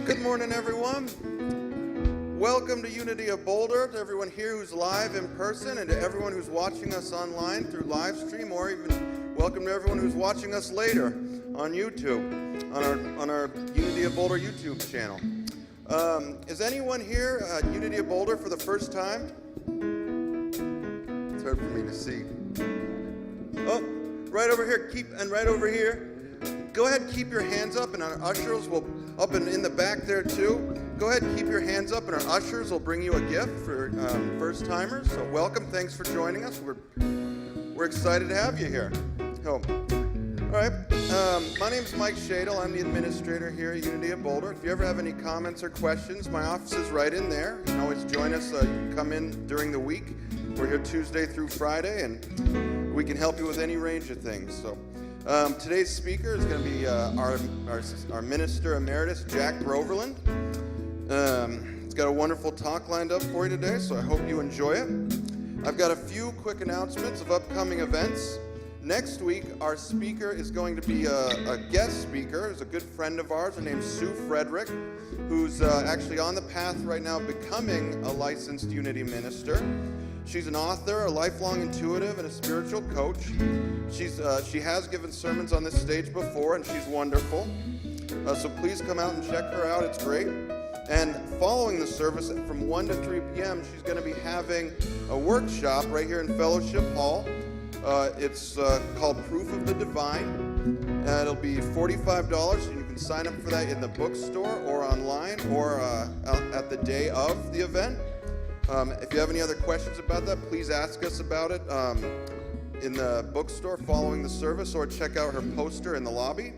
Good morning, everyone. Welcome to Unity of Boulder, to everyone here who's live in person, and to everyone who's watching us online through live stream, or even welcome to everyone who's watching us later on YouTube, on our Unity of Boulder YouTube channel. Is anyone here at Unity of Boulder for the first time? It's hard for me to see. Oh, right over here, right over here. Go ahead and keep your hands up, and our ushers will, up and in the back there too. Go ahead and keep your hands up, and our ushers will bring you a gift for first-timers. So welcome, thanks for joining us. We're excited to have you here. All right, my name's Mike Shadle. I'm the administrator here at Unity of Boulder. If you ever have any comments or questions, my office is right in there. You can always join us. You can come in during the week. We're here Tuesday through Friday, and we can help you with any range of things. So. Today's speaker is going to be our Minister Emeritus, Jack Groverland. He's got a wonderful talk lined up for you today, so I hope you enjoy it. I've got a few quick announcements of upcoming events. Next week, our speaker is going to be a guest speaker. It's a good friend of ours. Her name's Sue Frederick, who's actually on the path right now of becoming a licensed Unity minister. She's an author, a lifelong intuitive, and a spiritual coach. She has given sermons on this stage before, and she's wonderful. So please come out and check her out. It's great. And following the service from 1 to 3 p.m., she's going to be having a workshop right here in Fellowship Hall. It's called Proof of the Divine. It'll be $45, and you can sign up for that in the bookstore or online or at the day of the event. If you have any other questions about that, please ask us about it in the bookstore following the service, or check out her poster in the lobby.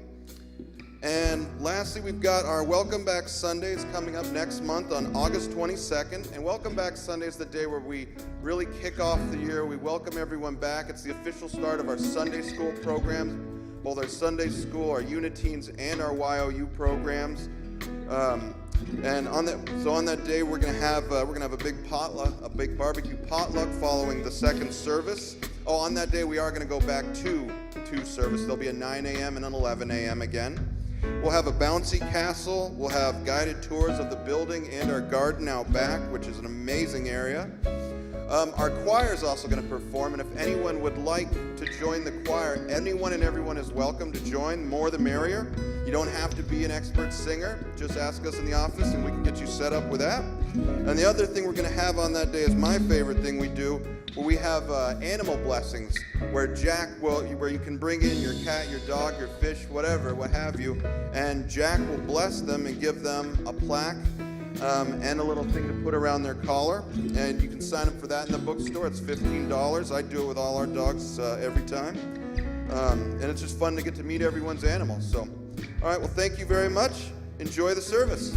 And lastly, we've got our Welcome Back Sundays coming up next month on August 22nd. And Welcome Back Sunday is the day where we really kick off the year. We welcome everyone back. It's the official start of our Sunday school programs, both our Sunday school, our Uniteens, and our YOU programs. And on that day, we're gonna have a big potluck, a big barbecue potluck following the second service. Oh, on that day, we are gonna go back to two services. There'll be a 9 a.m. and an 11 a.m. again. We'll have a bouncy castle. We'll have guided tours of the building and our garden out back, which is an amazing area. Our choir is also going to perform, and if anyone would like to join the choir, anyone and everyone is welcome to join. More the merrier. You don't have to be an expert singer. Just ask us in the office, and we can get you set up with that. And the other thing we're going to have on that day is my favorite thing we do, where we have animal blessings, where you can bring in your cat, your dog, your fish, whatever, what have you, and Jack will bless them and give them a plaque and a little thing to put around their collar. And you can sign up for that in the bookstore. It's $15. I do it with all our dogs every time. And it's just fun to get to meet everyone's animals. So, all right, well, thank you very much. Enjoy the service.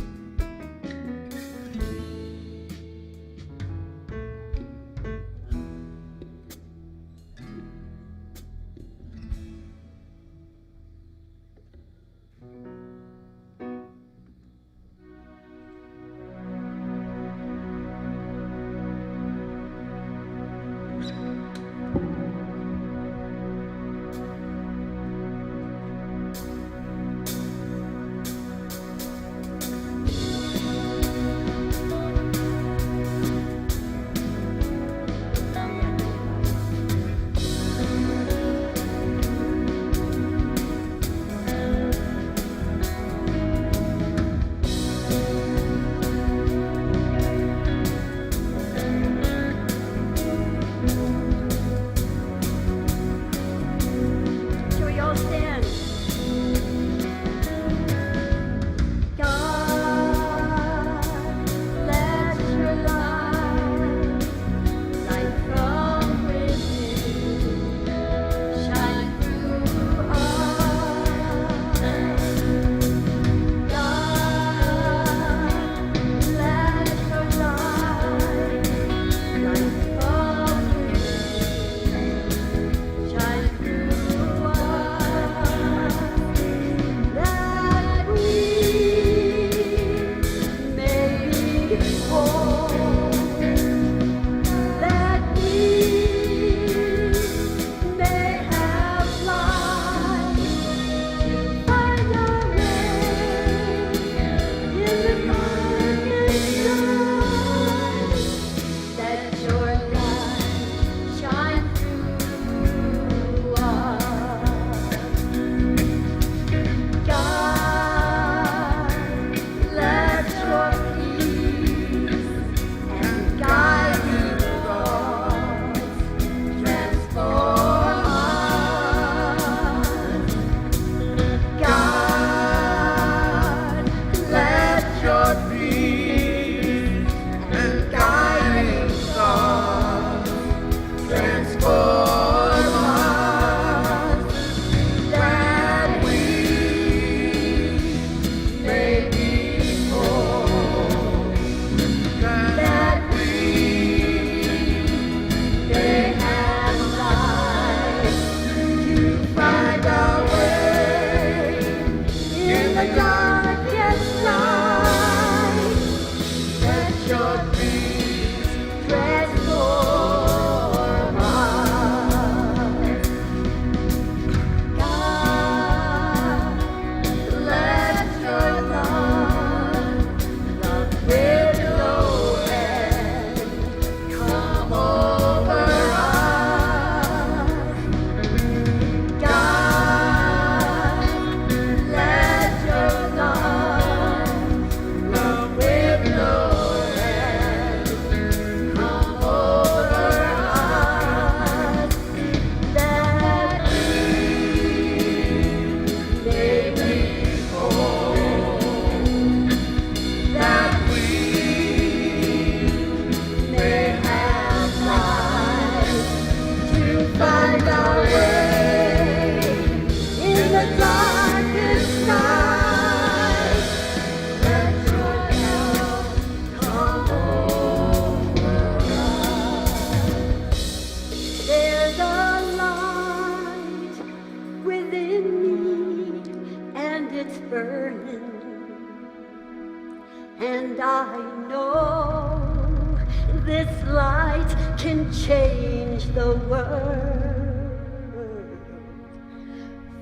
And I know this light can change the world.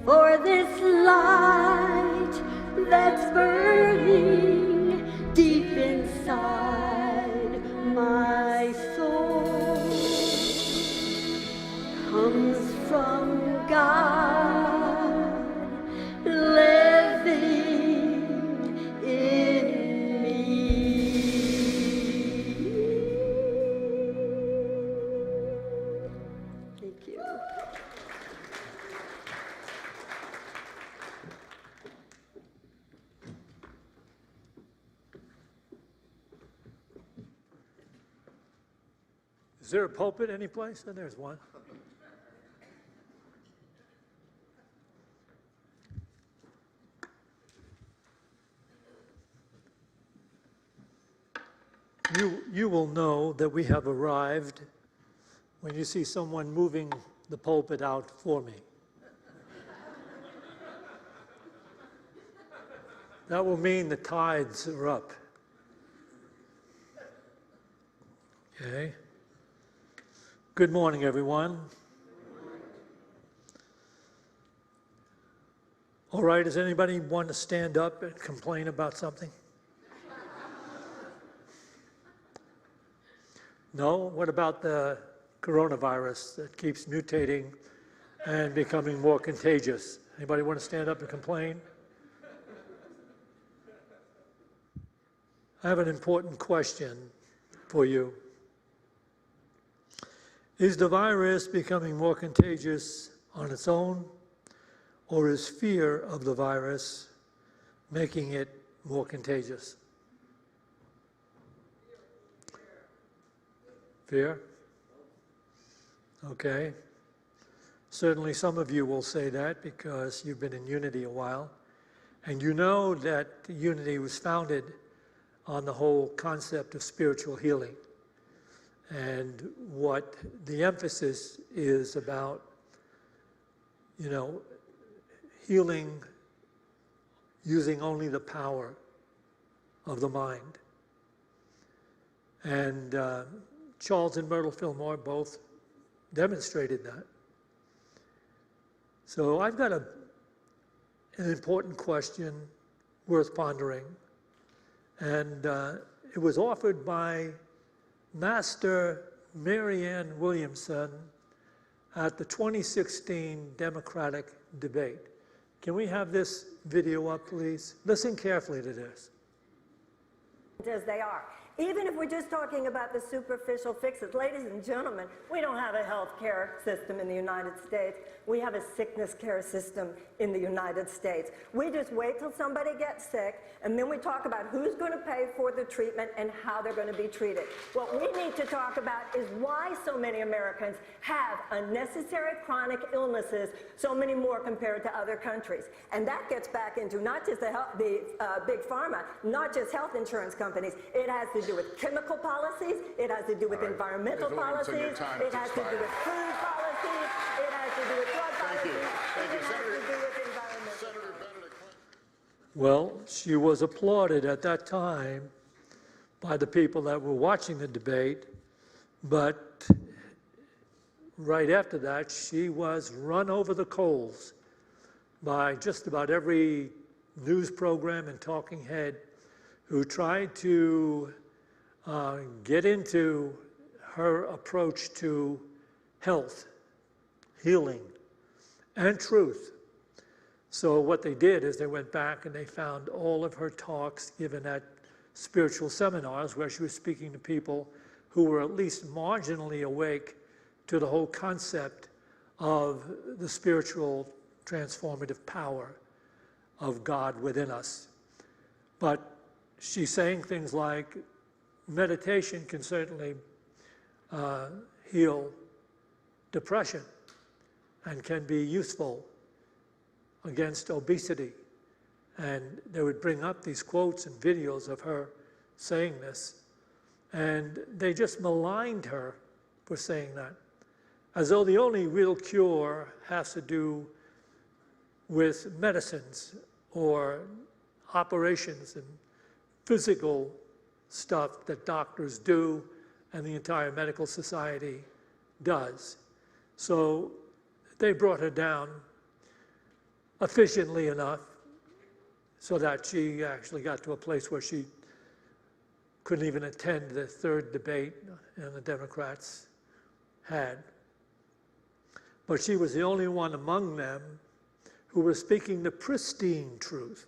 For this light that's burning deep inside my soul comes from God living in me. Thank you. Is there a pulpit anyplace? Oh, there's one. You will know that we have arrived when you see someone moving the pulpit out for me. That will mean the tides are up. Okay. Good morning, everyone. All right, does anybody want to stand up and complain about something? No? What about the coronavirus that keeps mutating and becoming more contagious? Anybody want to stand up and complain? I have an important question for you. Is the virus becoming more contagious on its own, or is fear of the virus making it more contagious? Fear? Okay. Certainly some of you will say that because you've been in Unity a while, and you know that Unity was founded on the whole concept of spiritual healing. And what the emphasis is about, healing using only the power of the mind. And Charles and Myrtle Fillmore both demonstrated that. So I've got an important question worth pondering. And it was offered by Master Marianne Williamson at the 2016 Democratic debate. Can we have this video up, please? Listen carefully to this. As they are. Even if we're just talking about the superficial fixes, ladies and gentlemen, we don't have a health care system in the United States. We have a sickness care system in the United States. We just wait till somebody gets sick, and then we talk about who's going to pay for the treatment and how they're going to be treated. What we need to talk about is why so many Americans have unnecessary chronic illnesses, so many more compared to other countries. And that gets back into not just the big pharma, not just health insurance companies. It has to do with chemical policies, it has to do with environmental policies, it has to do with food policies, it has to do with drug policies, it has to do with environmental. Well, she was applauded at that time by the people that were watching the debate, but right after that, she was run over the coals by just about every news program and talking head who tried to get into her approach to health, healing, and truth. So what they did is they went back and they found all of her talks given at spiritual seminars where she was speaking to people who were at least marginally awake to the whole concept of the spiritual transformative power of God within us. But she's saying things like, meditation can certainly heal depression and can be useful against obesity. And they would bring up these quotes and videos of her saying this. And they just maligned her for saying that, as though the only real cure has to do with medicines or operations and physical stuff that doctors do and the entire medical society does. So they brought her down efficiently enough so that she actually got to a place where she couldn't even attend the third debate the Democrats had. But she was the only one among them who was speaking the pristine truth.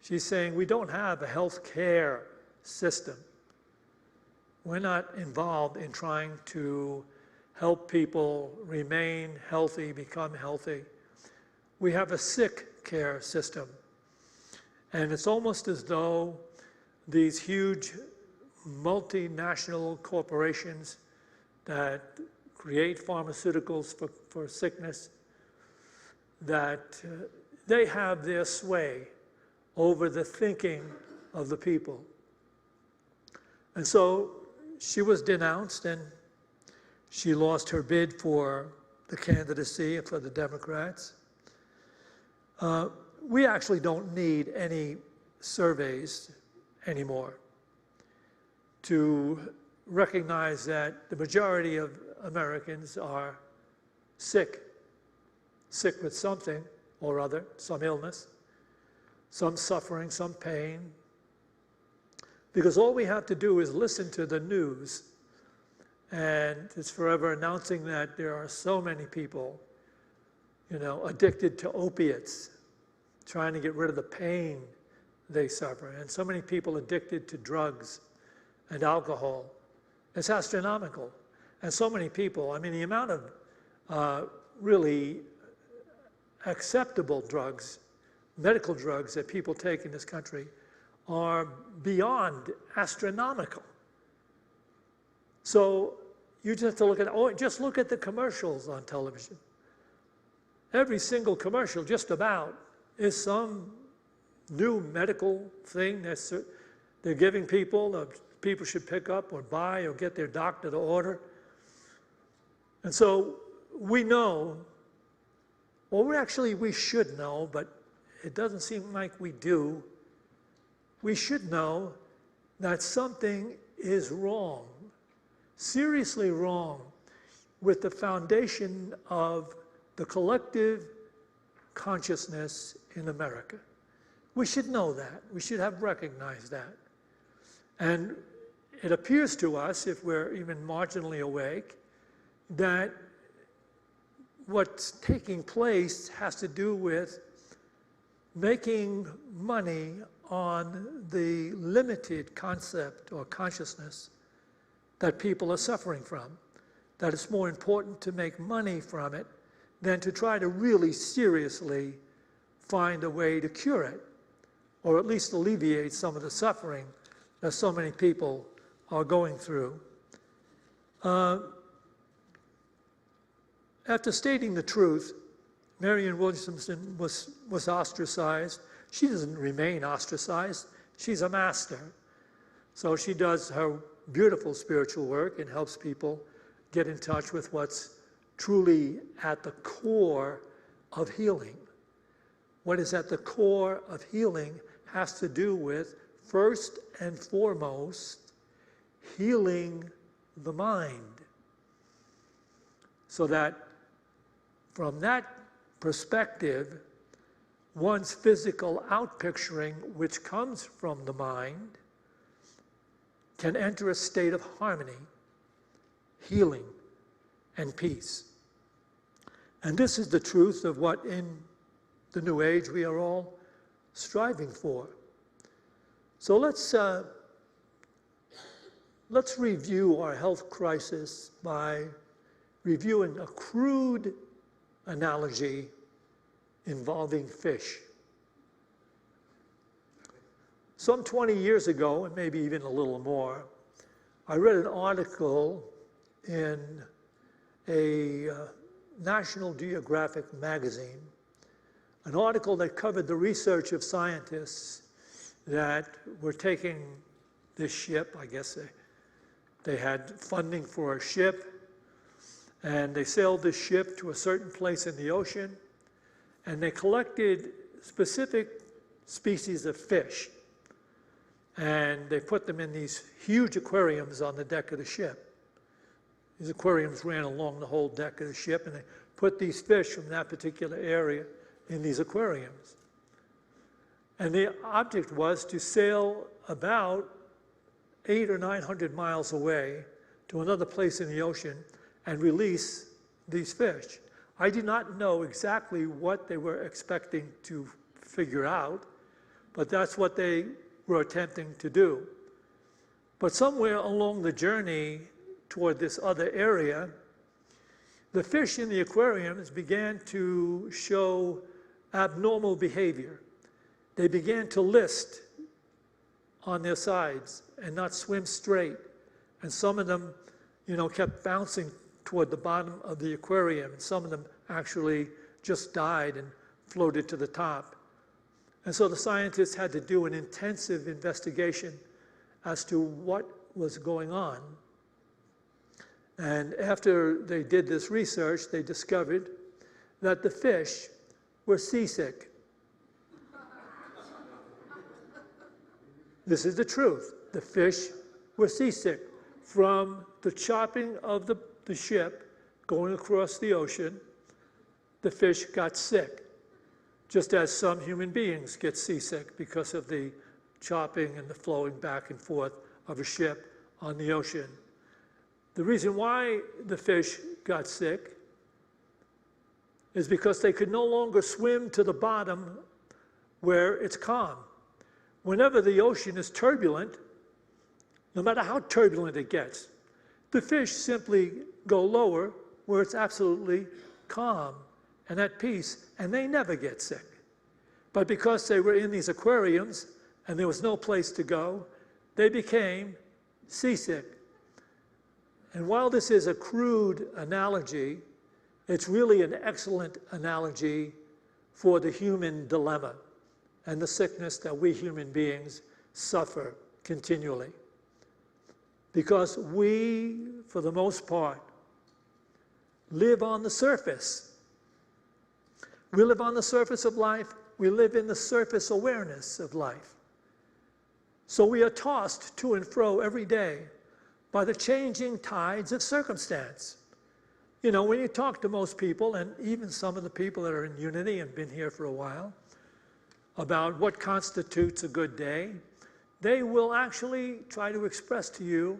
She's saying, we don't have a health care system. We're not involved in trying to help people remain healthy, become healthy. We have a sick care system. And it's almost as though these huge multinational corporations that create pharmaceuticals for sickness, that they have their sway over the thinking of the people. And so she was denounced, and she lost her bid for the candidacy for the Democrats. We actually don't need any surveys anymore to recognize that the majority of Americans are sick with something or other, some illness, some suffering, some pain. Because all we have to do is listen to the news, and it's forever announcing that there are so many people, addicted to opiates, trying to get rid of the pain they suffer, and so many people addicted to drugs and alcohol. It's astronomical. And so many people, the amount of really acceptable drugs, medical drugs that people take in this country are beyond astronomical. So you just have to look at, just look at the commercials on television. Every single commercial, just about, is some new medical thing that they're giving people, that people should pick up or buy or get their doctor to order. And so we know, we should know, but it doesn't seem like we do. We should know that something is wrong, seriously wrong, with the foundation of the collective consciousness in America. We should know that. We should have recognized that. And it appears to us, if we're even marginally awake, that what's taking place has to do with making money on the limited concept or consciousness that people are suffering from, that it's more important to make money from it than to try to really seriously find a way to cure it, or at least alleviate some of the suffering that so many people are going through. After stating the truth, Marianne Williamson was ostracized. She doesn't remain ostracized. She's a master. So she does her beautiful spiritual work and helps people get in touch with what's truly at the core of healing. What is at the core of healing has to do with, first and foremost, healing the mind. So that from that perspective, one's physical outpicturing, which comes from the mind, can enter a state of harmony, healing, and peace. And this is the truth of what in the New Age we are all striving for. So let's review our health crisis by reviewing a crude analogy involving fish. Some 20 years ago, and maybe even a little more, I read an article in a National Geographic magazine, an article that covered the research of scientists that were taking this ship. I guess they had funding for a ship, and they sailed this ship to a certain place in the ocean, and they collected specific species of fish. and they put them in these huge aquariums on the deck of the ship. These aquariums ran along the whole deck of the ship, and they put these fish from that particular area in these aquariums. And the object was to sail about 800 or 900 miles away to another place in the ocean and release these fish. I did not know exactly what they were expecting to figure out, but that's what they were attempting to do. But somewhere along the journey toward this other area, the fish in the aquariums began to show abnormal behavior. They began to list on their sides and not swim straight. And some of them, kept bouncing toward the bottom of the aquarium. And some of them actually just died and floated to the top. And so the scientists had to do an intensive investigation as to what was going on. And after they did this research, they discovered that the fish were seasick. This is the truth. The fish were seasick from the chopping of the ship going across the ocean. The fish got sick, just as some human beings get seasick because of the chopping and the flowing back and forth of a ship on the ocean. The reason why the fish got sick is because they could no longer swim to the bottom where it's calm. Whenever the ocean is turbulent, no matter how turbulent it gets, the fish simply go lower where it's absolutely calm and at peace, and they never get sick. But because they were in these aquariums and there was no place to go, they became seasick. And while this is a crude analogy, it's really an excellent analogy for the human dilemma and the sickness that we human beings suffer continually. Because we, for the most part, live on the surface. We live on the surface of life. We live in the surface awareness of life. So we are tossed to and fro every day by the changing tides of circumstance. When you talk to most people, and even some of the people that are in Unity and been here for a while, about what constitutes a good day, they will actually try to express to you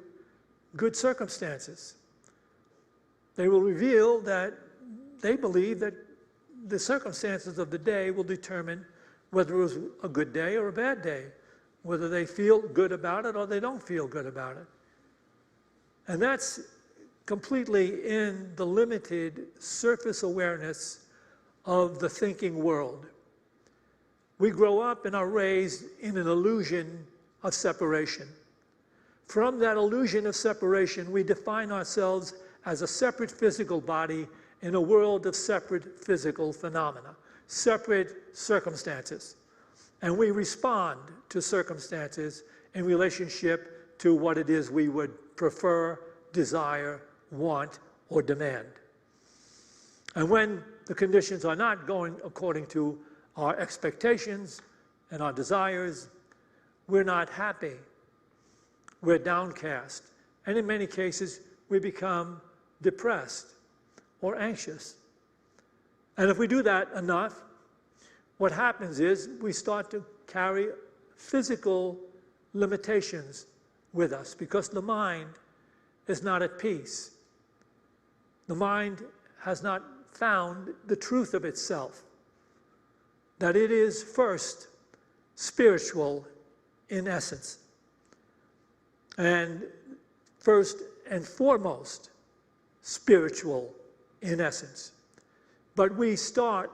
good circumstances. They will reveal that they believe that the circumstances of the day will determine whether it was a good day or a bad day, whether they feel good about it or they don't feel good about it. And that's completely in the limited surface awareness of the thinking world. We grow up and are raised in an illusion of separation. From that illusion of separation, we define ourselves as a separate physical body in a world of separate physical phenomena, separate circumstances. And we respond to circumstances in relationship to what it is we would prefer, desire, want, or demand. And when the conditions are not going according to our expectations and our desires, we're not happy. We're downcast. And in many cases, we become depressed or anxious. And if we do that enough, what happens is we start to carry physical limitations with us because the mind is not at peace. The mind has not found the truth of itself, that it is first spiritual in essence, and first and foremost spiritual in essence. But we start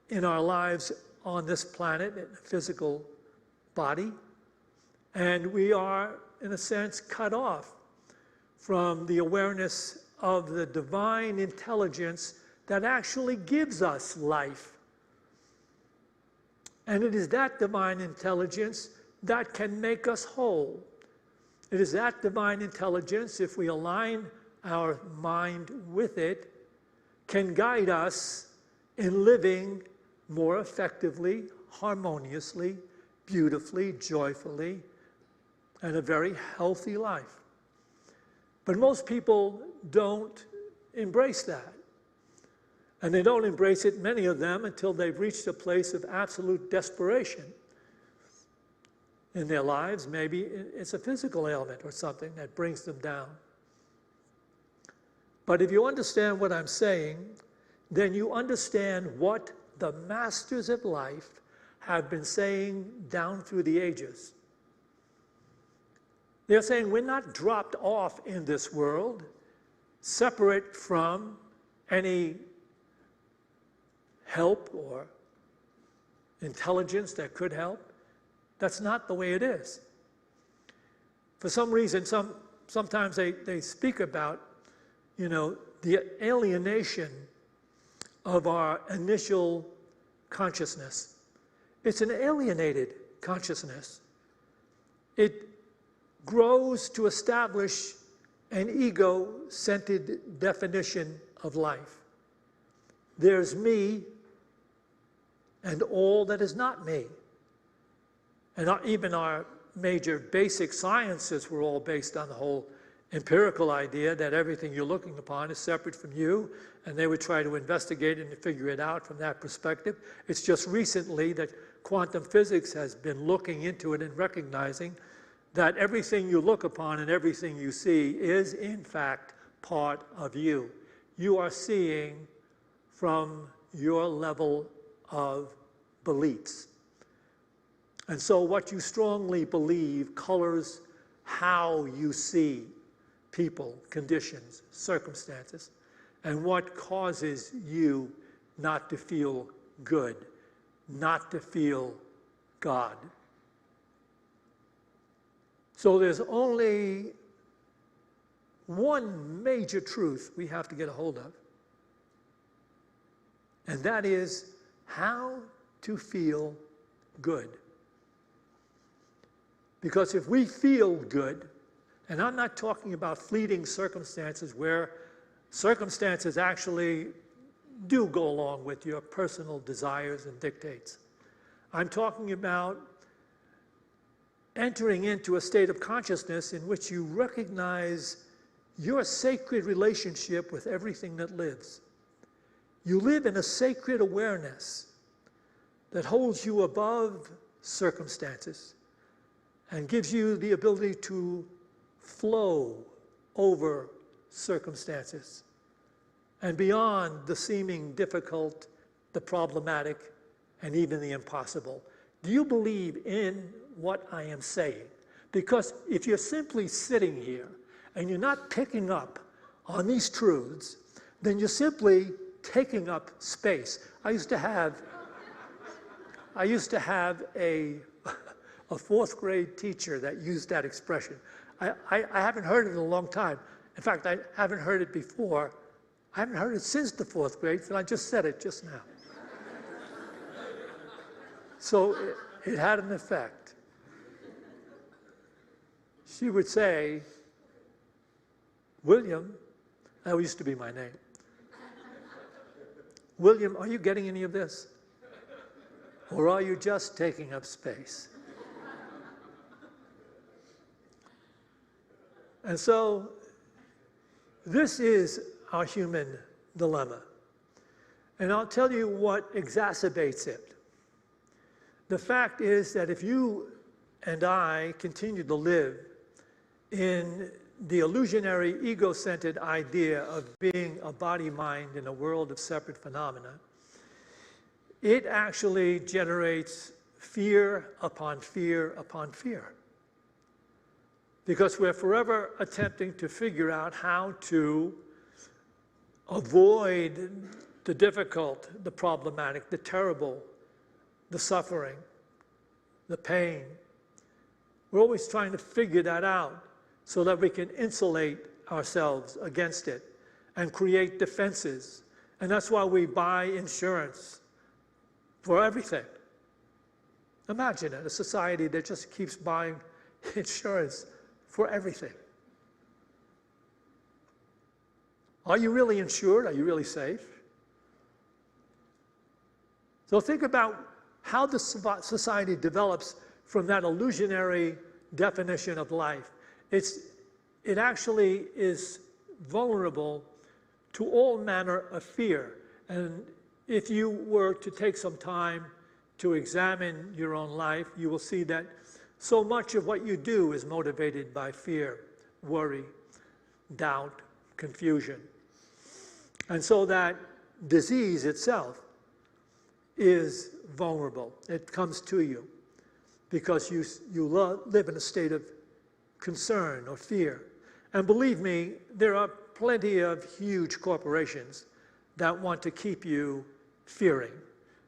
in our lives on this planet in a physical body, and we are, in a sense, cut off from the awareness of the divine intelligence that actually gives us life. And it is that divine intelligence that can make us whole. It is that divine intelligence, if we align our mind with it, can guide us in living more effectively, harmoniously, beautifully, joyfully, and a very healthy life. But most people don't embrace that. And they don't embrace it, many of them, until they've reached a place of absolute desperation in their lives. Maybe it's a physical ailment or something that brings them down. But if you understand what I'm saying, then you understand what the masters of life have been saying down through the ages. They're saying we're not dropped off in this world, separate from any help or intelligence that could help. That's not the way it is. For some reason, sometimes they speak about, the alienation of our initial consciousness. It's an alienated consciousness. It grows to establish an ego-centered definition of life. There's me and all that is not me. And even our major basic sciences were all based on the whole empirical idea that everything you're looking upon is separate from you, and they would try to investigate it and figure it out from that perspective. It's just recently that quantum physics has been looking into it and recognizing that everything you look upon and everything you see is, in fact, part of you. You are seeing from your level of beliefs. And so what you strongly believe colors how you see people, conditions, circumstances, and what causes you not to feel good, not to feel God. So there's only one major truth we have to get a hold of, and that is how to feel good. Because if we feel good, and I'm not talking about fleeting circumstances where circumstances actually do go along with your personal desires and dictates. I'm talking about entering into a state of consciousness in which you recognize your sacred relationship with everything that lives. You live in a sacred awareness that holds you above circumstances and gives you the ability to flow over circumstances and beyond the seeming difficult, the problematic, and even the impossible. Do you believe in what I am saying? Because if you're simply sitting here and you're not picking up on these truths, then you're simply taking up space. I used to have a fourth grade teacher that used that expression. I haven't heard it in a long time. In fact, I haven't heard it before. I haven't heard it since the fourth grade, and I just said it just now. So it had an effect. She would say, William, that used to be my name. William, are you getting any of this? Or are you just taking up space? And so this is our human dilemma. And I'll tell you what exacerbates it. The fact is that if you and I continue to live in the illusionary, ego-centered idea of being a body-mind in a world of separate phenomena, it actually generates fear upon fear upon fear. Because we're forever attempting to figure out how to avoid the difficult, the problematic, the terrible, the suffering, the pain. We're always trying to figure that out so that we can insulate ourselves against it and create defenses. And that's why we buy insurance for everything. Imagine it, a society that just keeps buying insurance for everything. Are you really insured? Are you really safe? So think about how the society develops from that illusionary definition of life. It actually is vulnerable to all manner of fear. And if you were to take some time to examine your own life, you will see that so much of what you do is motivated by fear, worry, doubt, confusion. And so that disease itself is vulnerable. It comes to you because you live in a state of concern or fear. And believe me, there are plenty of huge corporations that want to keep you fearing.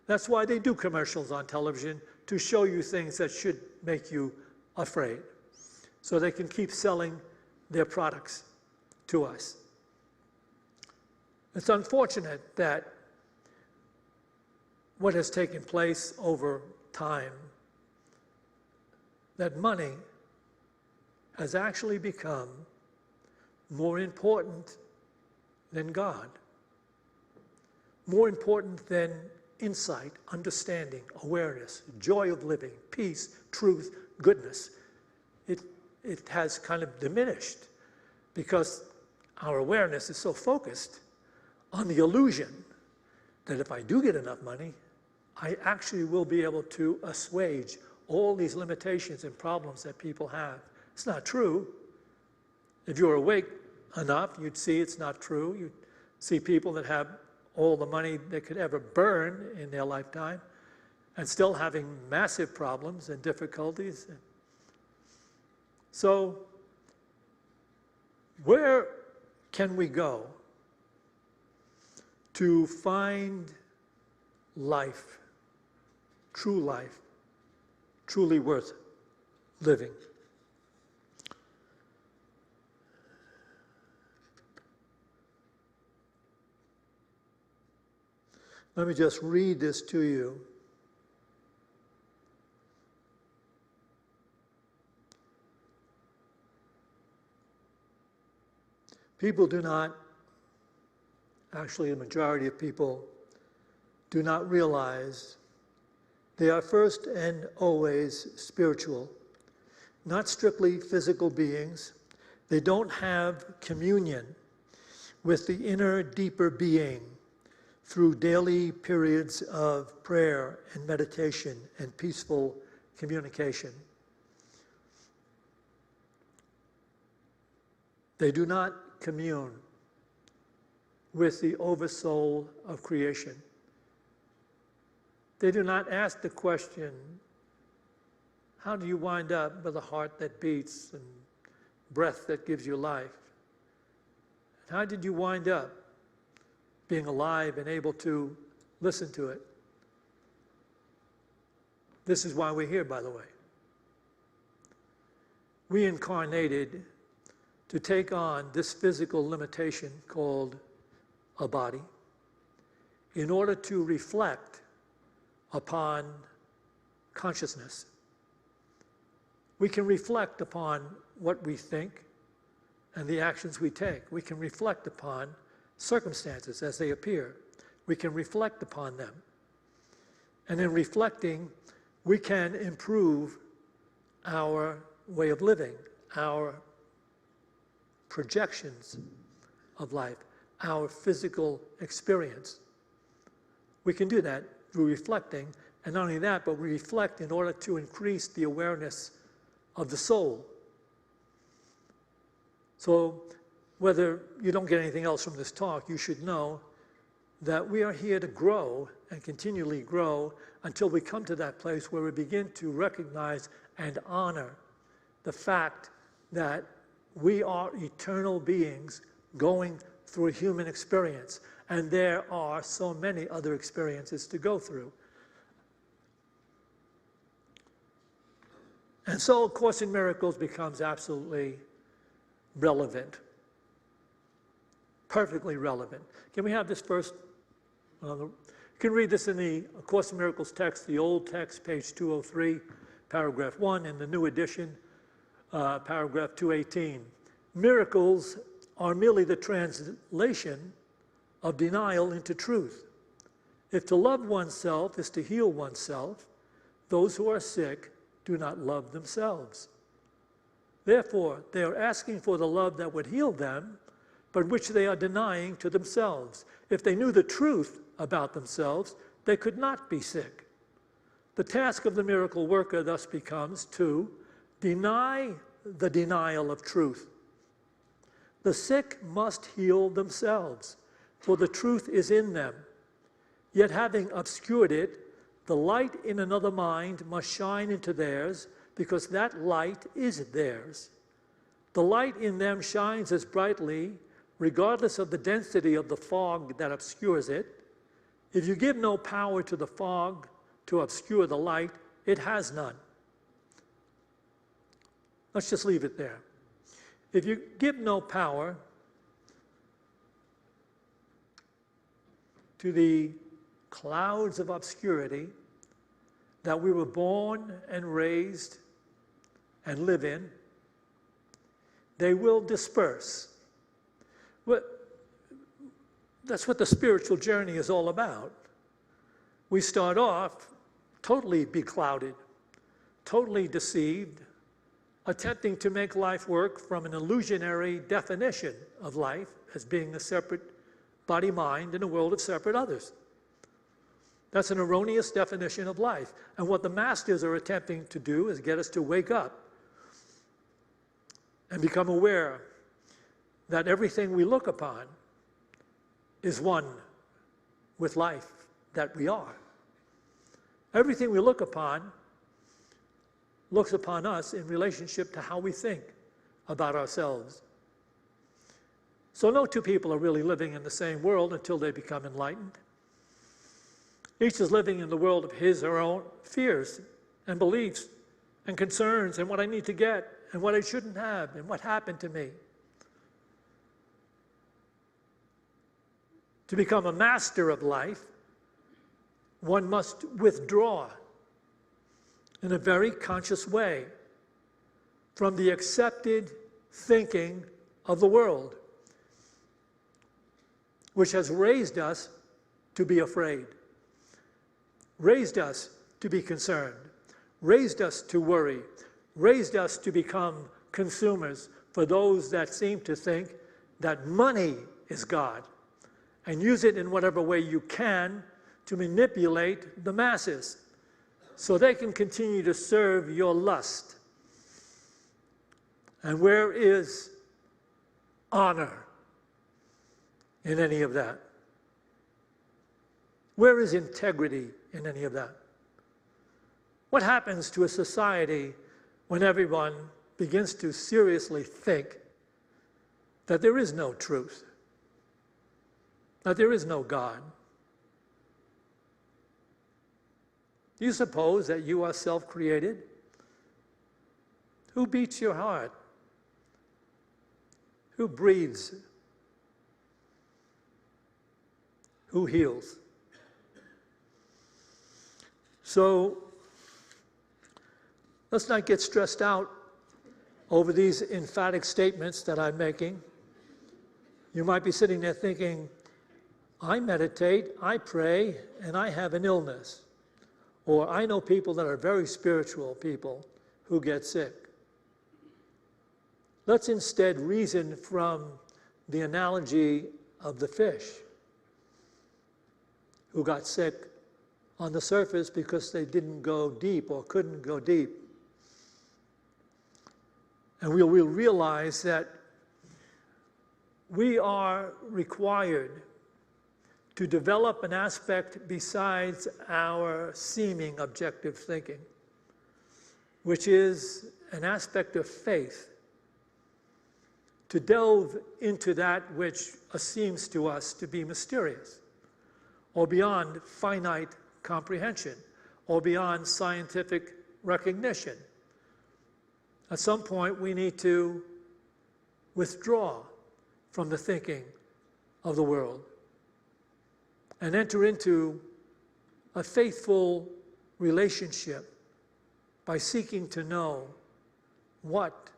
That's why they do commercials on television, to show you things that should make you afraid, so they can keep selling their products to us. It's unfortunate that what has taken place over time, that money has actually become more important than God, more important than insight, understanding, awareness, joy of living, peace, truth, goodness. It has kind of diminished because our awareness is so focused on the illusion that if I do get enough money, I actually will be able to assuage all these limitations and problems that people have. It's not true. If you're awake enough, you'd see it's not true. You'd see people that have all the money they could ever burn in their lifetime and still having massive problems and difficulties. So where can we go to find life, truly worth living? Let me just read this to you. People do not, actually the majority of people, do not realize they are first and always spiritual, not strictly physical beings. They don't have communion with the inner, deeper being through daily periods of prayer and meditation and peaceful communication. They do not commune with the oversoul of creation. They do not ask the question, how do you wind up with a heart that beats and breath that gives you life? And how did you wind up being alive and able to listen to it? This is why we're here, by the way. We incarnated to take on this physical limitation called a body in order to reflect upon consciousness. We can reflect upon what we think and the actions we take. We can reflect upon circumstances as they appear. We can reflect upon them. And in reflecting, we can improve our way of living, our projections of life, our physical experience. We can do that through reflecting, and not only that, but we reflect in order to increase the awareness of the soul. So whether you don't get anything else from this talk, you should know that we are here to grow and continually grow until we come to that place where we begin to recognize and honor the fact that we are eternal beings going through a human experience, and there are so many other experiences to go through. And so A Course in Miracles becomes absolutely relevant, perfectly relevant. Can we have this first? You can read this in the A Course in Miracles text, the old text, page 203, paragraph 1, in the new edition, paragraph 218. Miracles are merely the translation of denial into truth. If to love oneself is to heal oneself, those who are sick do not love themselves. Therefore, they are asking for the love that would heal them, but which they are denying to themselves. If they knew the truth about themselves, they could not be sick. The task of the miracle worker thus becomes to deny the denial of truth. The sick must heal themselves, for the truth is in them. Yet having obscured it, the light in another mind must shine into theirs, because that light is theirs. The light in them shines as brightly, regardless of the density of the fog that obscures it. If you give no power to the fog to obscure the light, it has none. Let's just leave it there. If you give no power to the clouds of obscurity that we were born and raised and live in, they will disperse. That's what the spiritual journey is all about. We start off totally beclouded, totally deceived, attempting to make life work from an illusionary definition of life as being a separate body-mind in a world of separate others. That's an erroneous definition of life. And what the masters are attempting to do is get us to wake up and become aware that everything we look upon is one with life that we are. Everything we look upon looks upon us in relationship to how we think about ourselves. So no two people are really living in the same world until they become enlightened. Each is living in the world of his or her own fears and beliefs and concerns and what I need to get and what I shouldn't have and what happened to me. To become a master of life, one must withdraw in a very conscious way from the accepted thinking of the world, which has raised us to be afraid, raised us to be concerned, raised us to worry, raised us to become consumers for those that seem to think that money is God, and use it in whatever way you can to manipulate the masses so they can continue to serve your lust. And where is honor in any of that? Where is integrity in any of that? What happens to a society when everyone begins to seriously think that there is no truth, that there is no God? Do you suppose that you are self-created? Who beats your heart? Who breathes? Who heals? So let's not get stressed out over these emphatic statements that I'm making. You might be sitting there thinking, I meditate, I pray, and I have an illness. Or I know people that are very spiritual people who get sick. Let's instead reason from the analogy of the fish who got sick on the surface because they didn't go deep or couldn't go deep. And we'll realize that we are required to develop an aspect besides our seeming objective thinking, which is an aspect of faith, to delve into that which seems to us to be mysterious, or beyond finite comprehension, or beyond scientific recognition. At some point, we need to withdraw from the thinking of the world and enter into a faithful relationship by seeking to know what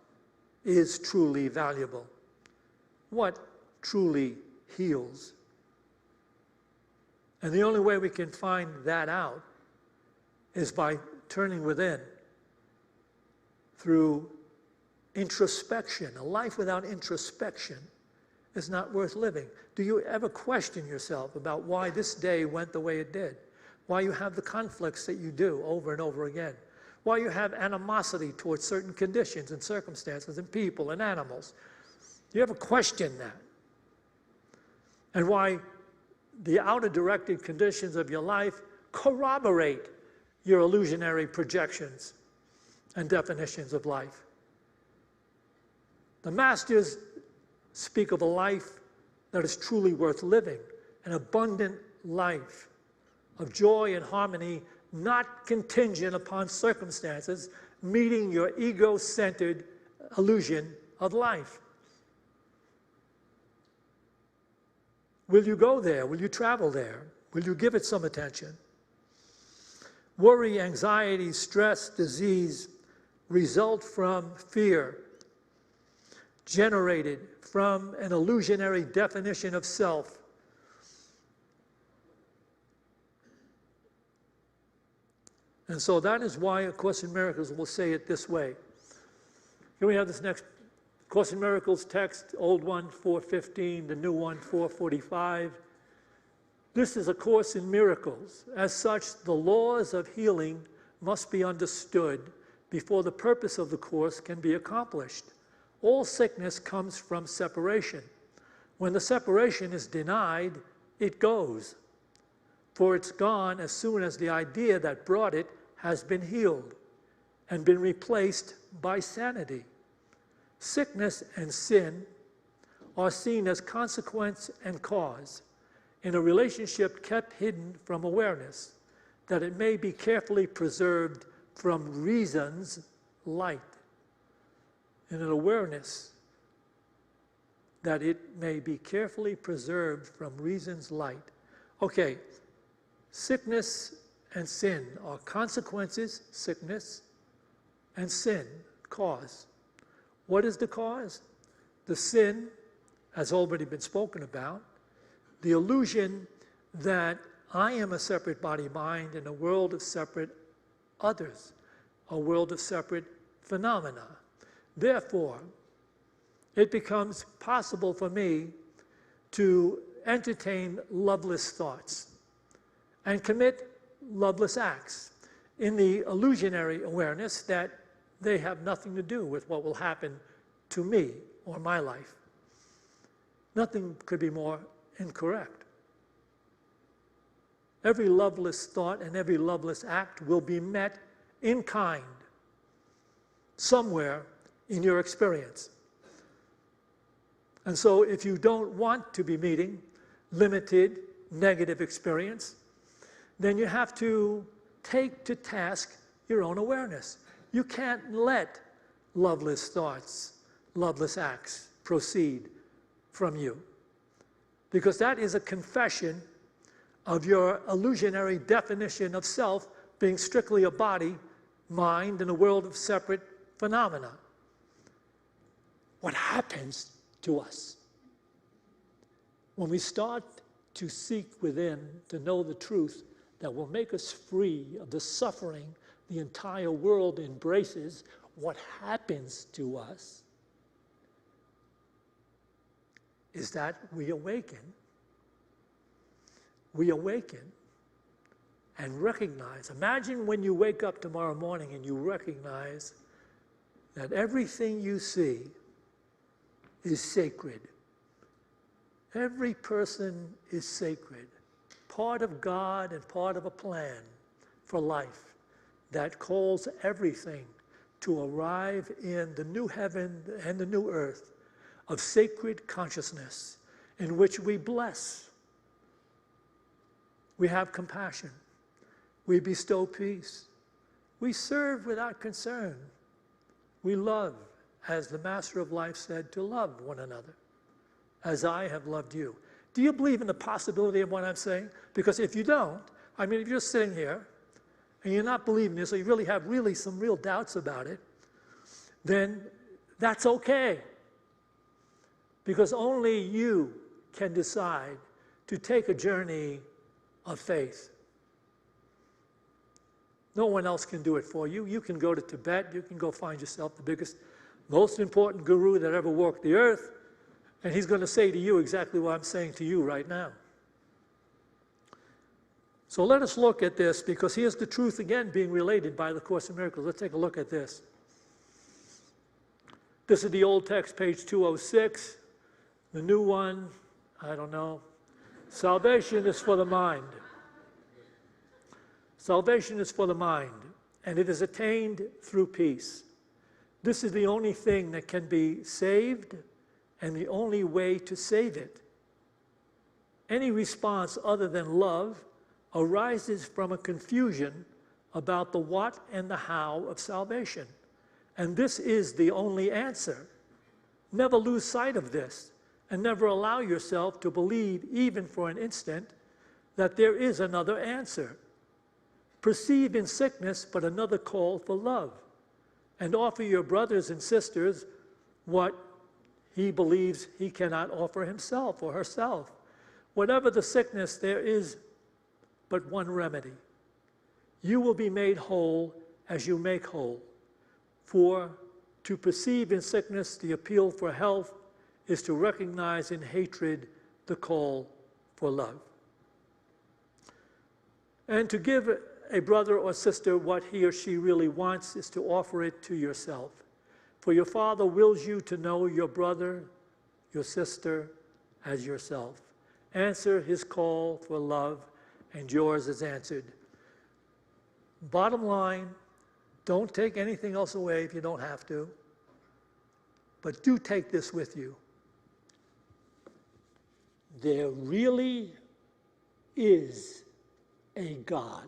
is truly valuable, what truly heals. And the only way we can find that out is by turning within through introspection. A life without introspection is not worth living. Do you ever question yourself about why this day went the way it did? Why you have the conflicts that you do over and over again? Why you have animosity towards certain conditions and circumstances and people and animals? Do you ever question that? And why the outer directed conditions of your life corroborate your illusionary projections and definitions of life? The masters speak of a life that is truly worth living, an abundant life of joy and harmony, not contingent upon circumstances, meeting your ego-centered illusion of life. Will you go there? Will you travel there? Will you give it some attention? Worry, anxiety, stress, disease result from fear, generated from an illusionary definition of self. And so that is why A Course in Miracles will say it this way. Here we have this next Course in Miracles text, old one 4:15, the new one 4:45. This is A Course in Miracles. As such, the laws of healing must be understood before the purpose of the Course can be accomplished. All sickness comes from separation. When the separation is denied, it goes. For it's gone as soon as the idea that brought it has been healed and been replaced by sanity. Sickness and sin are seen as consequence and cause in a relationship kept hidden from awareness, that it may be carefully preserved from reason's light. In an awareness that it may be carefully preserved from reason's light. Okay, sickness and sin are consequences, sickness, and sin, cause. What is the cause? The sin has already been spoken about. The illusion that I am a separate body-mind in a world of separate others, a world of separate phenomena. Therefore, it becomes possible for me to entertain loveless thoughts and commit loveless acts in the illusionary awareness that they have nothing to do with what will happen to me or my life. Nothing could be more incorrect. Every loveless thought and every loveless act will be met in kind somewhere in your experience. And so if you don't want to be meeting limited negative experience, then you have to take to task your own awareness. You can't let loveless thoughts, loveless acts proceed from you, because that is a confession of your illusionary definition of self being strictly a body, mind, in a world of separate phenomena. What happens to us when we start to seek within to know the truth that will make us free of the suffering the entire world embraces? What happens to us is that we awaken. We awaken and recognize. Imagine when you wake up tomorrow morning and you recognize that everything you see is sacred. Every person is sacred, part of God and part of a plan for life that calls everything to arrive in the new heaven and the new earth of sacred consciousness in which we bless, we have compassion, we bestow peace, we serve without concern, we love, as the Master of Life said, to love one another, as I have loved you. Do you believe in the possibility of what I'm saying? Because if you don't, I mean, if you're sitting here and you're not believing this, or you really have some real doubts about it, then that's okay. Because only you can decide to take a journey of faith. No one else can do it for you. You can go to Tibet, you can go find yourself the biggest most important guru that ever walked the earth, and he's going to say to you exactly what I'm saying to you right now. So let us look at this, because here's the truth again being related by the Course in Miracles. Let's take a look at this. This is the old text, page 206. The new one, I don't know. Salvation is for the mind. Salvation is for the mind, and it is attained through peace. This is the only thing that can be saved and the only way to save it. Any response other than love arises from a confusion about the what and the how of salvation. And this is the only answer. Never lose sight of this, and never allow yourself to believe, even for an instant, that there is another answer. Perceive in sickness but another call for love, and offer your brothers and sisters what he believes he cannot offer himself or herself. Whatever the sickness, there is but one remedy. You will be made whole as you make whole. For to perceive in sickness the appeal for health is to recognize in hatred the call for love. And to give a brother or sister what he or she really wants is to offer it to yourself. For your Father wills you to know your brother, your sister, as yourself. Answer his call for love, and yours is answered. Bottom line, don't take anything else away if you don't have to, but do take this with you. There really is a God.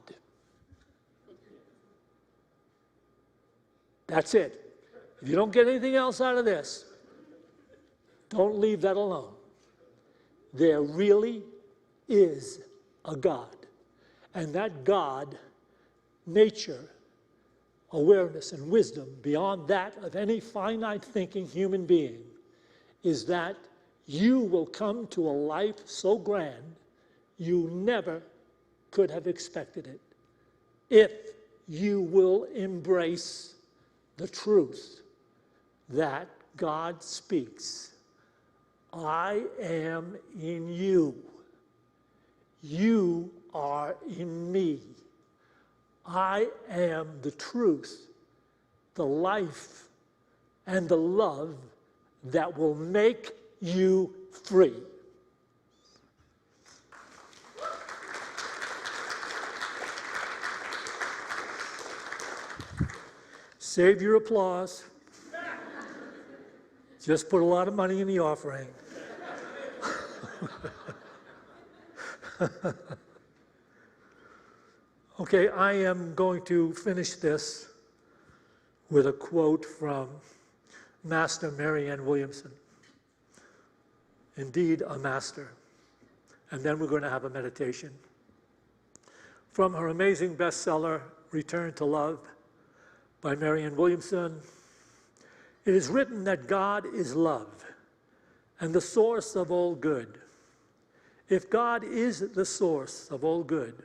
That's it. If you don't get anything else out of this, don't leave that alone. There really is a God. And that God, nature, awareness, and wisdom beyond that of any finite thinking human being, is that you will come to a life so grand you never could have expected it, if you will embrace the truth that God speaks. I am in you. You are in me. I am the truth, the life, and the love that will make you free. Save your applause. Just put a lot of money in the offering. Okay, I am going to finish this with a quote from Master Marianne Williamson. Indeed, a master. And then we're going to have a meditation. From her amazing bestseller, Return to Love, by Marianne Williamson, it is written that God is love and the source of all good. If God is the source of all good,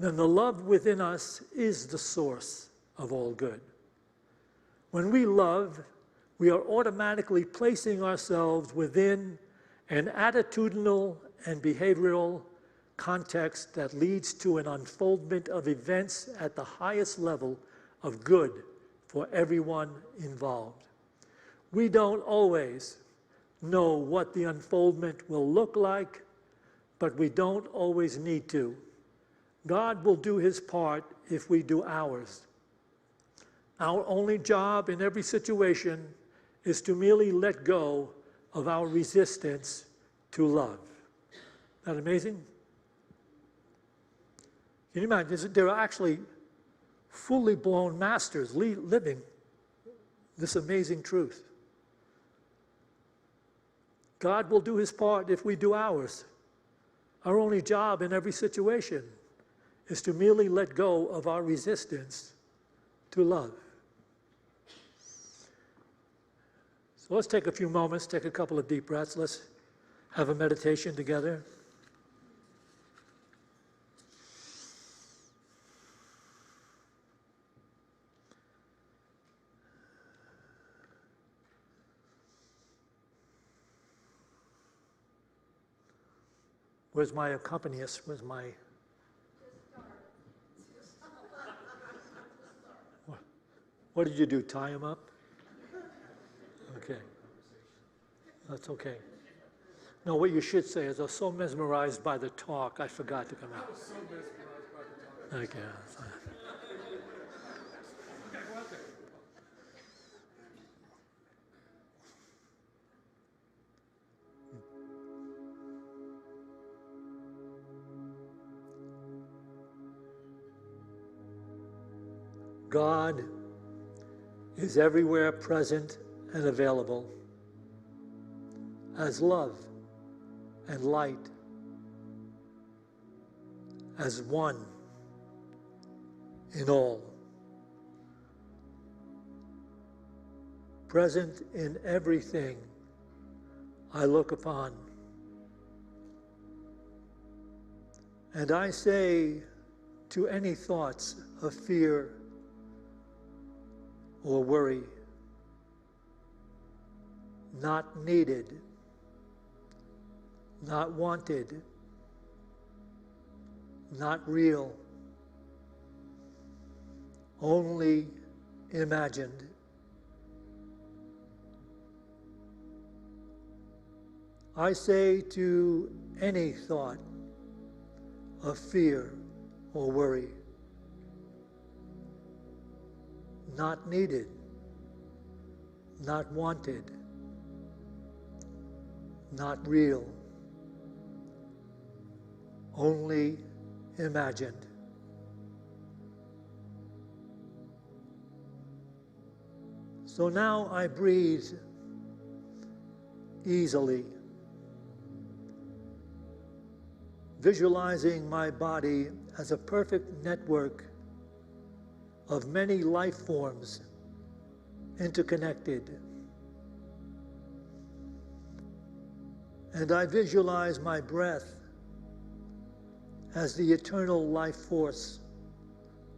then the love within us is the source of all good. When we love, we are automatically placing ourselves within an attitudinal and behavioral context that leads to an unfoldment of events at the highest level of good for everyone involved. We don't always know what the unfoldment will look like, but we don't always need to. God will do his part if we do ours. Our only job in every situation is to merely let go of our resistance to love. Isn't that amazing? Can you imagine? There are actually fully blown masters living this amazing truth. God will do his part if we do ours. Our only job in every situation is to merely let go of our resistance to love. So let's take a few moments, take a couple of deep breaths. Let's have a meditation together. Where's my accompanist? Where's my... What did you do, tie him up? Okay. That's okay. No, what you should say is, I was so mesmerized by the talk, I forgot to come out. I was so mesmerized by the talk. Okay. God is everywhere present and available as love and light, as one in all, present in everything I look upon. And I say to any thoughts of fear or worry, not needed, not wanted, not real, only imagined. I say to any thought of fear or worry, not needed, not wanted, not real, only imagined. So now I breathe easily, visualizing my body as a perfect network of many life forms interconnected. And I visualize my breath as the eternal life force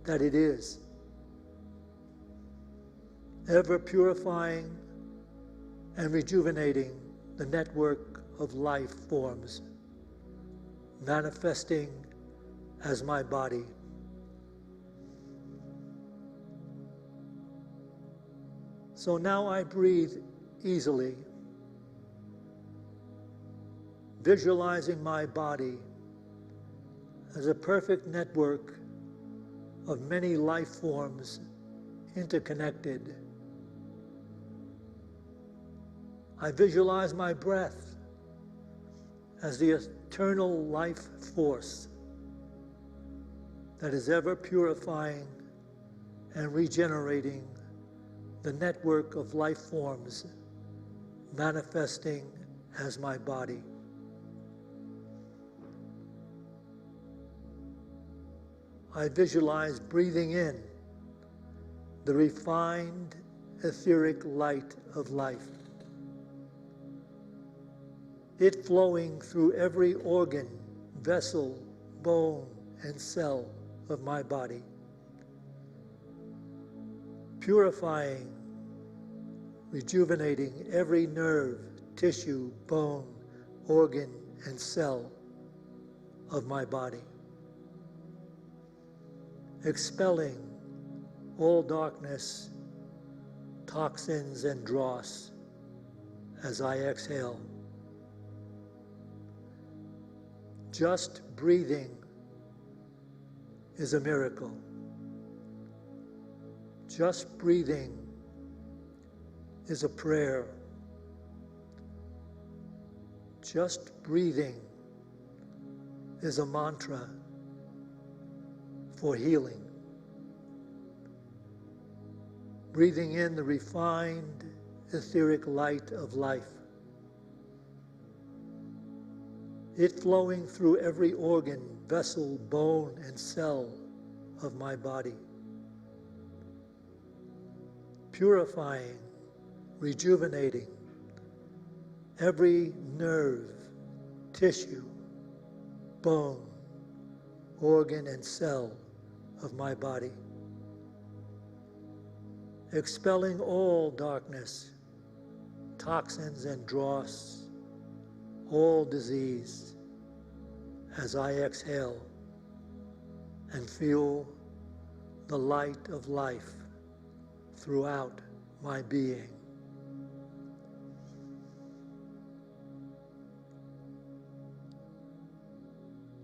that it is, ever purifying and rejuvenating the network of life forms, manifesting as my body. So now I breathe easily, visualizing my body as a perfect network of many life forms interconnected. I visualize my breath as the eternal life force that is ever purifying and regenerating the network of life forms manifesting as my body. I visualize breathing in the refined etheric light of life, it flowing through every organ, vessel, bone, and cell of my body, purifying, rejuvenating every nerve, tissue, bone, organ, and cell of my body, expelling all darkness, toxins, and dross as I exhale. Just breathing is a miracle. Just breathing is a prayer. Just breathing is a mantra for healing. Breathing in the refined etheric light of life, it flowing through every organ, vessel, bone, and cell of my body, purifying, rejuvenating every nerve, tissue, bone, organ, and cell of my body, expelling all darkness, toxins, and dross, all disease, as I exhale and feel the light of life throughout my being.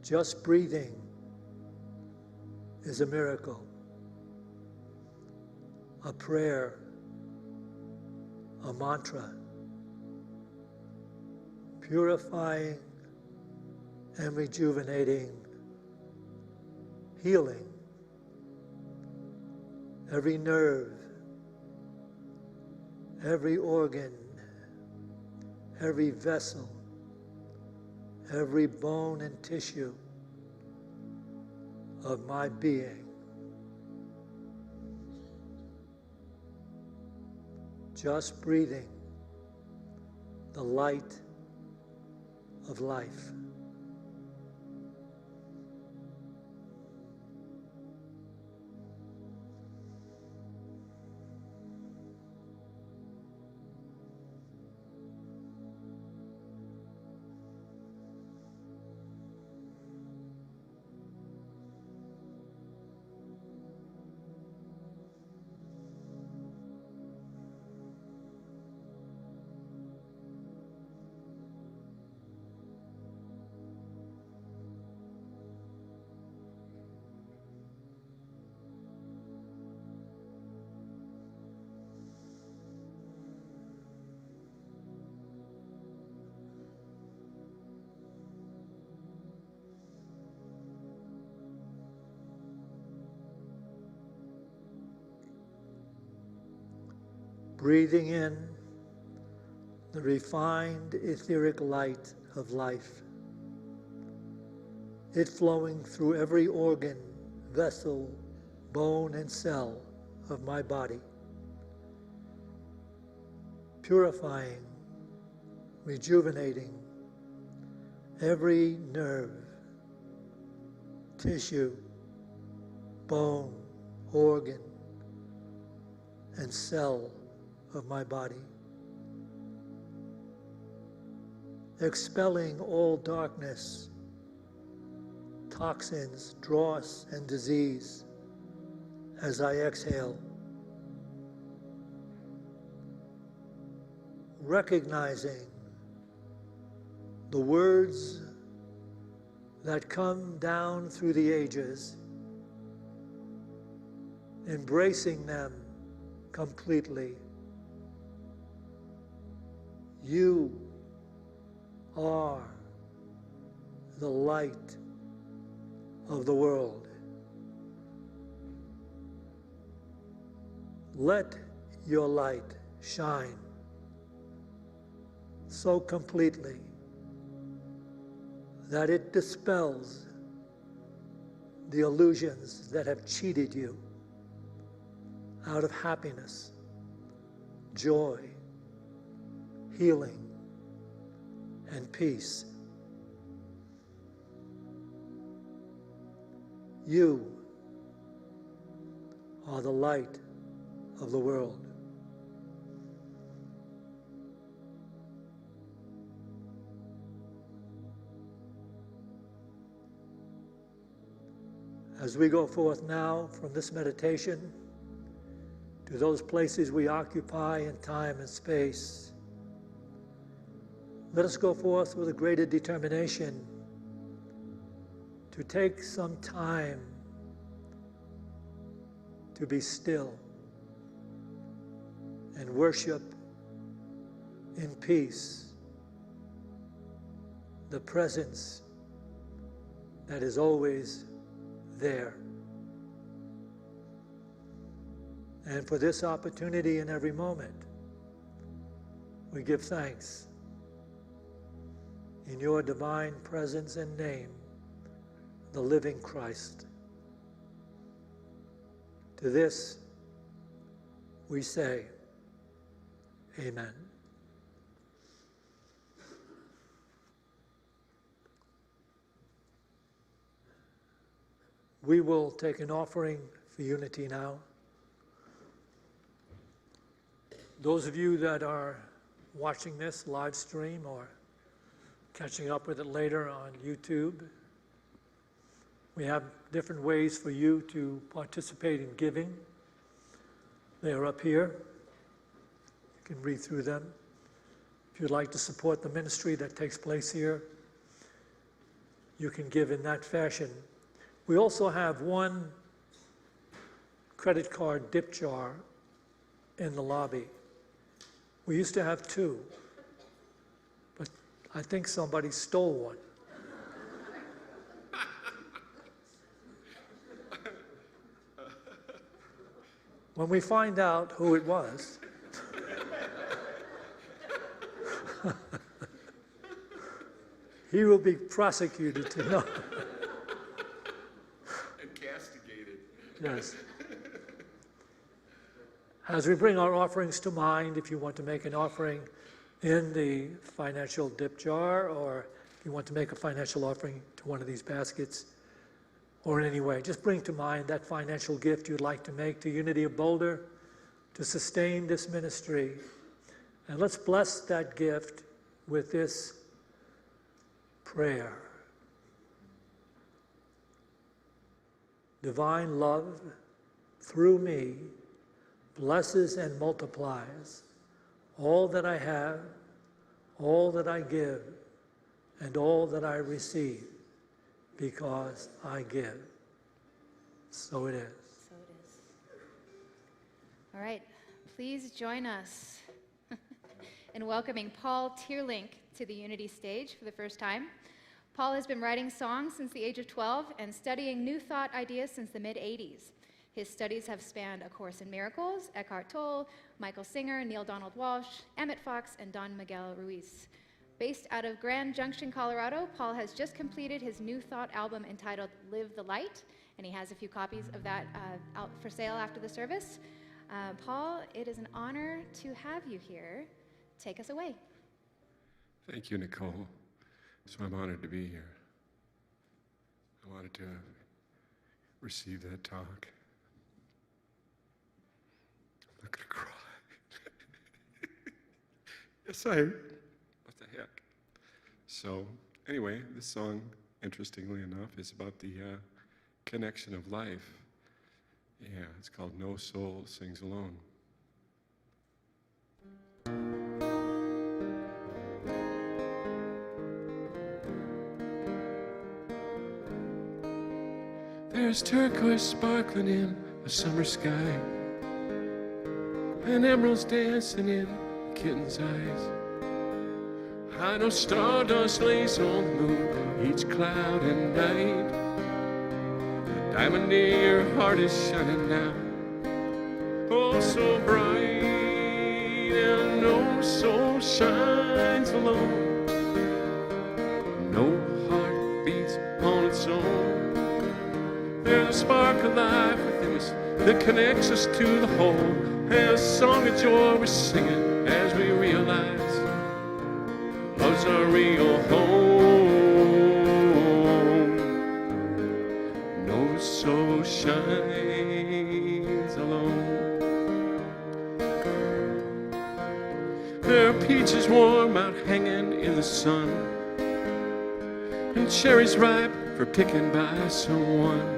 Just breathing is a miracle, a prayer, a mantra, purifying and rejuvenating, healing every nerve, every organ, every vessel, every bone and tissue of my being. Just breathing the light of life. Breathing in the refined etheric light of life, it flowing through every organ, vessel, bone, and cell of my body, purifying, rejuvenating every nerve, tissue, bone, organ, and cell of my body, expelling all darkness, toxins, dross, and disease as I exhale, recognizing the words that come down through the ages, embracing them completely. You are the light of the world. Let your light shine so completely that it dispels the illusions that have cheated you out of happiness, joy, healing, and peace. You are the light of the world. As we go forth now from this meditation to those places we occupy in time and space, let us go forth with a greater determination to take some time to be still and worship in peace the presence that is always there. And for this opportunity in every moment, we give thanks in your divine presence and name, the living Christ. To this we say, Amen. We will take an offering for unity now. Those of you that are watching this live stream or catching up with it later on YouTube, We have different ways for you to participate in giving. They are up here. You can read through them. If you'd like to support the ministry that takes place here, you can give in that fashion. We also have one credit card dip jar in the lobby. We used to have two, but I think somebody stole one. When we find out who it was, he will be prosecuted to know. And castigated. Yes. As we bring our offerings to mind, if you want to make an offering in the financial dip jar, or if you want to make a financial offering to one of these baskets, or in any way, just bring to mind that financial gift you'd like to make to Unity of Boulder to sustain this ministry. And let's bless that gift with this prayer. Divine love, through me, blesses and multiplies all that I have, all that I give, and all that I receive, because I give. So it is. So it is. All right, please join us in welcoming Paul Tierlink to the Unity stage for the first time. Paul has been writing songs since the age of 12 and studying New Thought ideas since the mid-'80s. His studies have spanned A Course in Miracles, Eckhart Tolle, Michael Singer, Neil Donald Walsh, Emmett Fox, and Don Miguel Ruiz. Based out of Grand Junction, Colorado, Paul has just completed his New Thought album entitled Live the Light, and he has a few copies of that out for sale after the service. Paul, it is an honor to have you here. Take us away. Thank you, Nicole. So I'm honored to be here. I wanted to receive that talk. I'm not gonna cry. Yes, what the heck? So anyway, this song, interestingly enough, is about the connection of life. Yeah, it's called No Soul Sings Alone. There's turquoise sparkling in a summer sky, and emeralds dancing in a kitten's eyes. I know stardust lays on the moon each cloud and night. The diamond in your heart is shining now, oh so bright, and no soul shines alone. No heart beats on its own. There's a spark of life within us that connects us to the whole, and a song of joy we're singing as we realize love's our real home. No soul shines alone. There are peaches warm out hanging in the sun, and cherries ripe for picking by someone.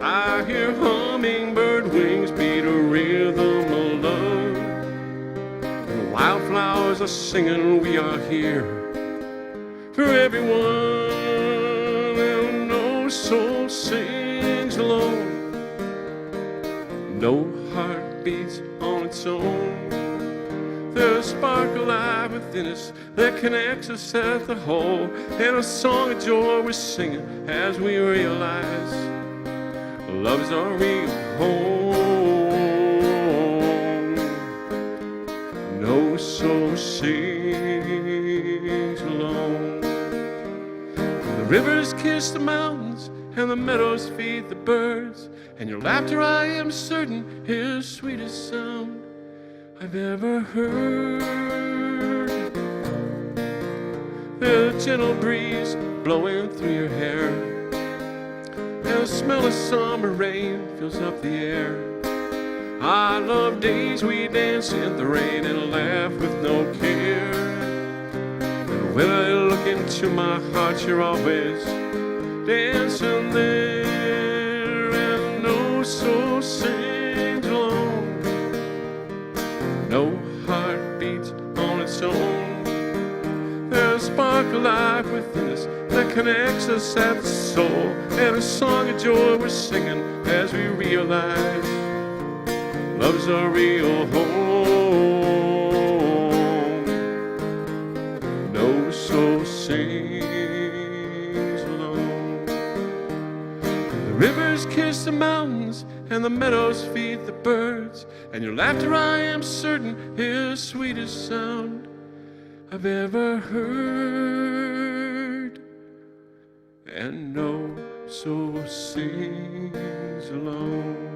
I hear hummingbird wings beat a rhythm of love, and wildflowers are singing we are here for everyone, and no soul sings alone. No heart beats on its own. There's a spark of life within us that connects us at the whole, and a song of joy we're singing as we realize love's our real home. No soul sings alone. The rivers kiss the mountains, and the meadows feed the birds, and your laughter, I am certain, is the sweetest sound I've ever heard. There's a gentle breeze blowing through your hair, and the smell of summer rain fills up the air. I love days we dance in the rain and laugh with no care. And when I look into my heart, you're always dancing there, and no soul sings alone. No heart beats on its own. There's a spark of life within us that connects us at the soul, and a song of joy we're singing as we realize love's a real home. No soul sings alone. The rivers kiss the mountains, and the meadows feed the birds, and your laughter, I am certain, is the sweetest sound I've ever heard. And no soul sings alone.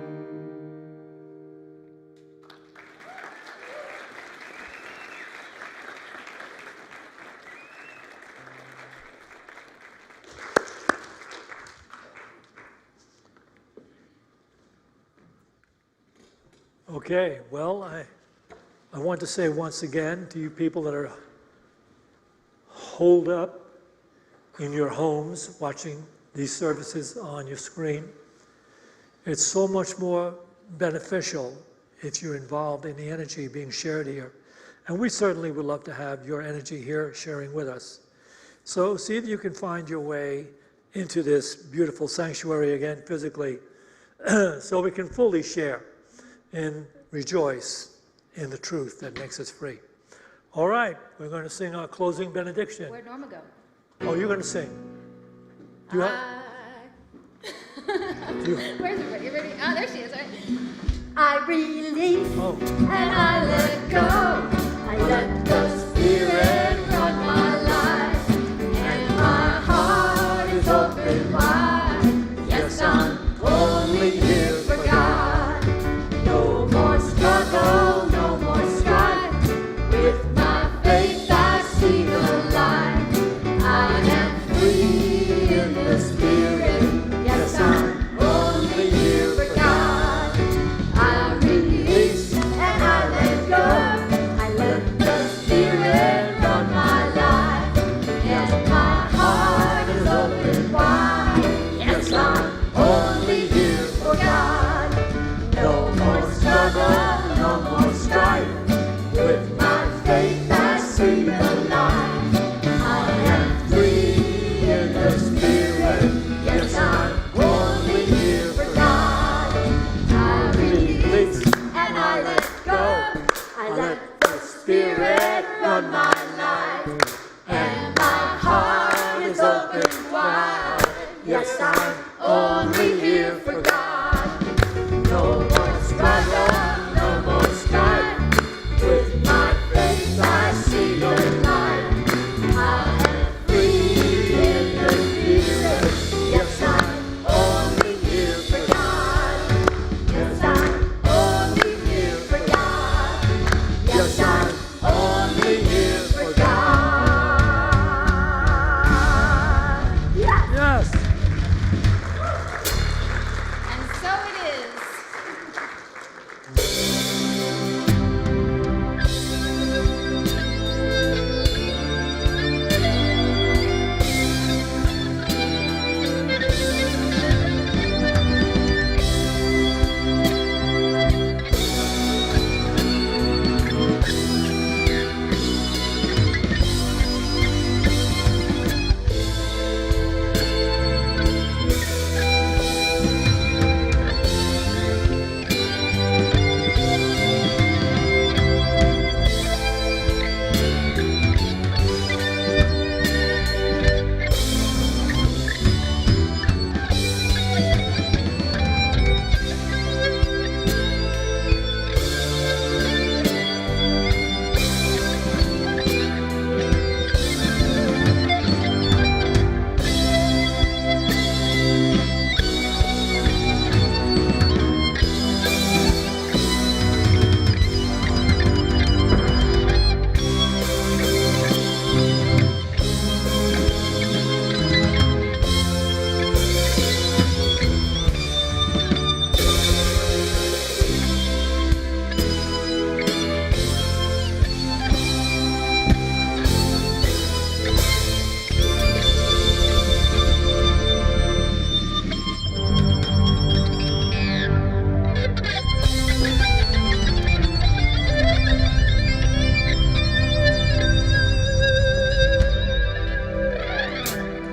Okay, well, I want to say once again to you people that are holed up in your homes watching these services on your screen, it's so much more beneficial if you're involved in the energy being shared here. And we certainly would love to have your energy here sharing with us. So see if you can find your way into this beautiful sanctuary again physically so we can fully share and rejoice in the truth that makes us free. All right, we're going to sing our closing benediction. Where'd Norma go? Oh, you're going to sing. Do you have, Where's everybody? Everybody? Oh, there she is. All right. I release oh, and I let go. I let the Spirit run my life, and my heart is open wide. Yes, I'm only here for God. No more struggle, no more strife. With my faith I see the light. I am free in the Spirit. Yes, I'm only here for God. I release and I let go. I let the Spirit run my life, and my heart is open wide. Yes, I'm only here for God. No more struggle, no more strife. With my faith I see the light. I am free in the Spirit. Yes, I'm only here for God. I release and I let go. I let the Spirit run my life,